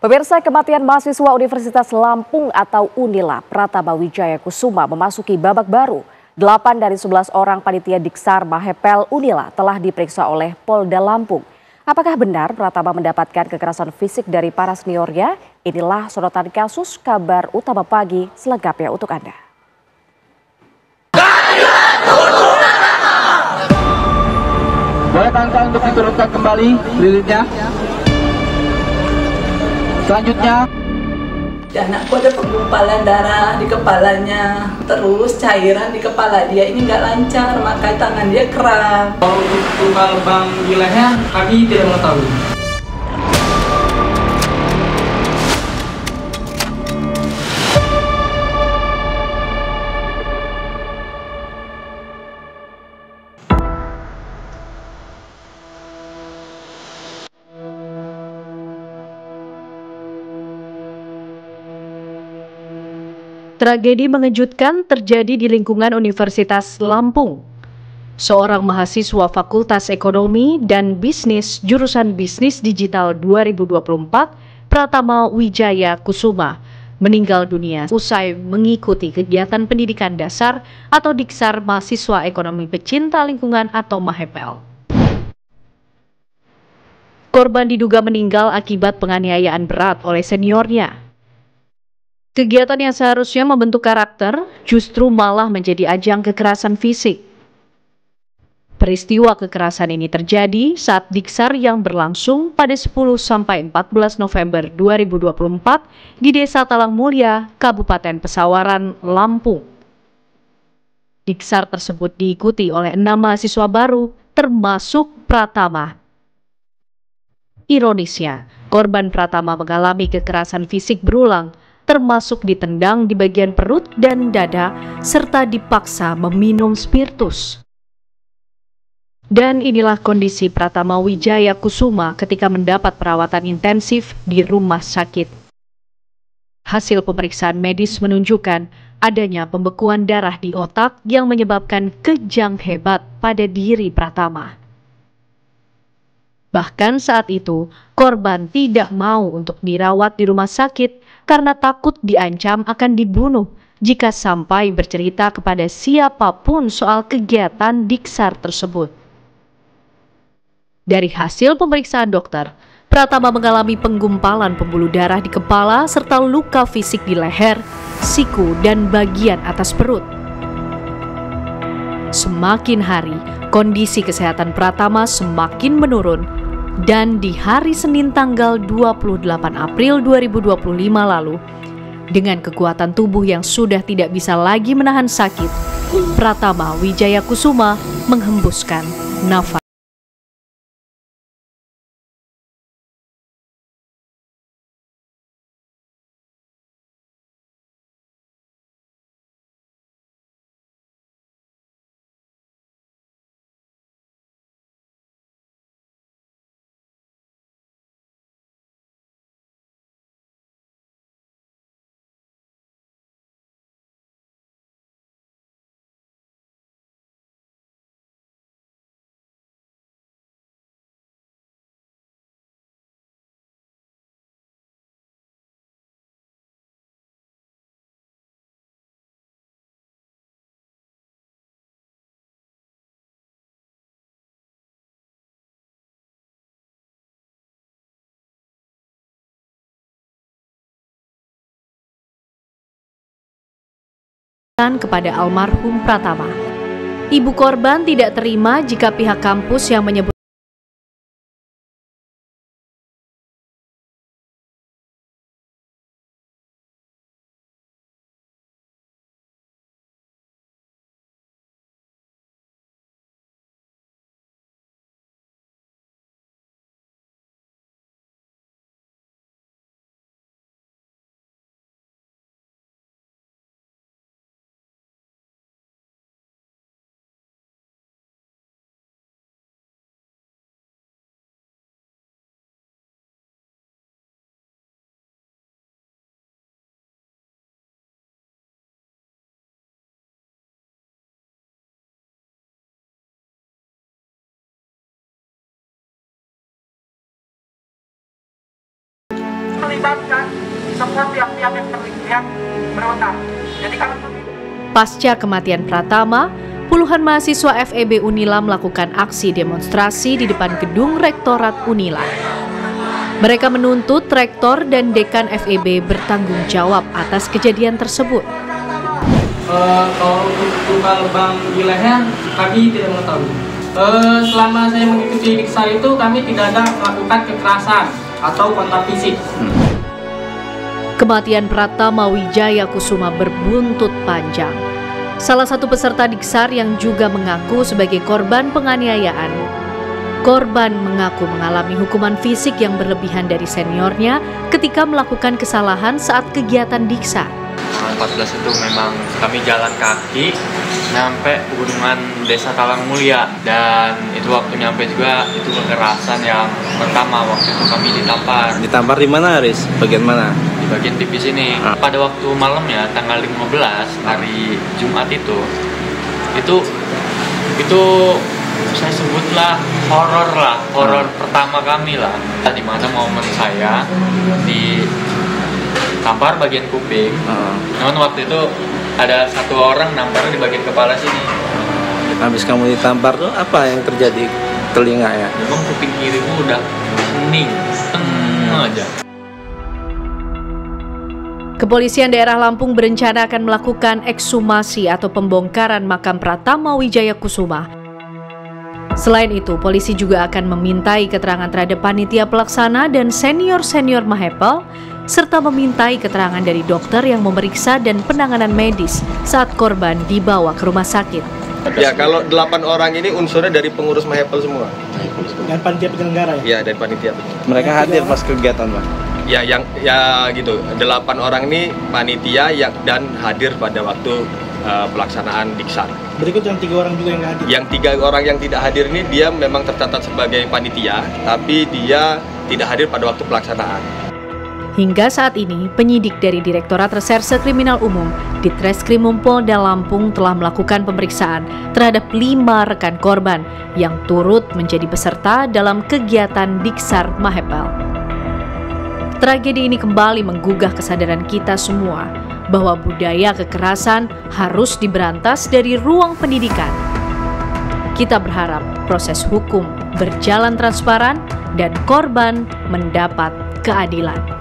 Pemirsa, kematian mahasiswa Universitas Lampung atau Unila Pratama Wijaya Kusuma memasuki babak baru. 8 dari 11 orang panitia Diksar Mahepel Unila telah diperiksa oleh Polda Lampung. Apakah benar Pratama mendapatkan kekerasan fisik dari para seniornya? Inilah sorotan kasus Kabar Utama Pagi selengkapnya untuk Anda. Boleh kawan-kawan untuk diturunkan kembali lilinnya. Selanjutnya, anakku ada penggumpalan darah di kepalanya, terus cairan di kepala dia ini nggak lancar, makanya tangan dia kram. Untuk luka lebam di leher, kami tidak mengetahui. Tragedi mengejutkan terjadi di lingkungan Universitas Lampung. Seorang mahasiswa Fakultas Ekonomi dan Bisnis jurusan Bisnis Digital 2024, Pratama Wijaya Kusuma, meninggal dunia usai mengikuti kegiatan pendidikan dasar atau Diksar Mahasiswa Ekonomi Pecinta Lingkungan atau Mahepel. Korban diduga meninggal akibat penganiayaan berat oleh seniornya. Kegiatan yang seharusnya membentuk karakter justru malah menjadi ajang kekerasan fisik. Peristiwa kekerasan ini terjadi saat Diksar yang berlangsung pada 10–14 November 2024 di Desa Talang Mulia, Kabupaten Pesawaran, Lampung. Diksar tersebut diikuti oleh 6 mahasiswa baru, termasuk Pratama. Ironisnya, korban Pratama mengalami kekerasan fisik berulang, termasuk ditendang di bagian perut dan dada, serta dipaksa meminum spiritus. Dan inilah kondisi Pratama Wijaya Kusuma ketika mendapat perawatan intensif di rumah sakit. Hasil pemeriksaan medis menunjukkan adanya pembekuan darah di otak yang menyebabkan kejang hebat pada diri Pratama. Bahkan saat itu, korban tidak mau untuk dirawat di rumah sakit karena takut diancam akan dibunuh jika sampai bercerita kepada siapapun soal kegiatan Diksar tersebut. Dari hasil pemeriksaan dokter, Pratama mengalami penggumpalan pembuluh darah di kepala serta luka fisik di leher, siku, dan bagian atas perut. Semakin hari, kondisi kesehatan Pratama semakin menurun. Dan di hari Senin tanggal 28 April 2025 lalu, dengan kekuatan tubuh yang sudah tidak bisa lagi menahan sakit, Pratama Wijaya Kusuma menghembuskan nafas. Kepada almarhum Pratama. Ibu korban tidak terima jika pihak kampus yang menyebut melibatkan semua pihak-pihak yang berwenang. Jadi kalau Pasca kematian Pratama, puluhan mahasiswa FEB Unila melakukan aksi demonstrasi di depan gedung Rektorat Unila. Mereka menuntut rektor dan dekan FEB bertanggung jawab atas kejadian tersebut. Kalau untuk luka lebam di leher, kami tidak mengetahui. Selama saya mengikuti Diksar itu, kami tidak ada melakukan kekerasan atau kontak fisik. Kematian Pratama Wijaya Kusuma berbuntut panjang. Salah satu peserta Diksar yang juga mengaku sebagai korban penganiayaan. Korban mengaku mengalami hukuman fisik yang berlebihan dari seniornya ketika melakukan kesalahan saat kegiatan Diksar. 14 itu memang kami jalan kaki sampai pegunungan Desa Talang Mulia, dan itu waktu nyampe juga itu kekerasan yang pertama. Waktu itu kami ditampar. Ditampar di mana, Aris? Bagian mana? Di bagian pipi sini. Pada waktu malam ya, tanggal 15 hari Jumat itu saya sebutlah horor pertama kami lah. Di mana momen saya ditampar bagian kuping. Namun waktu itu ada satu orang nampar di bagian kepala sini. Habis kamu ditampar tuh apa yang terjadi telinga ya? Memang kuping kiriku udah hening aja. Kepolisian daerah Lampung berencana akan melakukan ekshumasi atau pembongkaran makam Pratama Wijaya Kusuma. Selain itu, polisi juga akan memintai keterangan terhadap panitia pelaksana dan senior-senior Mahepel, serta memintai keterangan dari dokter yang memeriksa dan penanganan medis saat korban dibawa ke rumah sakit. Ya, kalau 8 orang ini unsurnya dari pengurus Mahepel semua. Dan panitia penyelenggara ya? Iya, dari panitia. Mereka hadir pas kegiatan, Pak? Ya, gitu. 8 orang ini panitia dan hadir pada waktu pelaksanaan Diksar. Berikut yang 3 orang juga yang nggak hadir. Yang 3 orang yang tidak hadir ini dia memang tercatat sebagai panitia, tapi dia tidak hadir pada waktu pelaksanaan. Hingga saat ini, penyidik dari Direktorat Reserse Kriminal Umum Ditreskrimum Polda Lampung telah melakukan pemeriksaan terhadap 5 rekan korban yang turut menjadi peserta dalam kegiatan Diksar Mahepel. Tragedi ini kembali menggugah kesadaran kita semua bahwa budaya kekerasan harus diberantas dari ruang pendidikan. Kita berharap proses hukum berjalan transparan dan korban mendapat keadilan.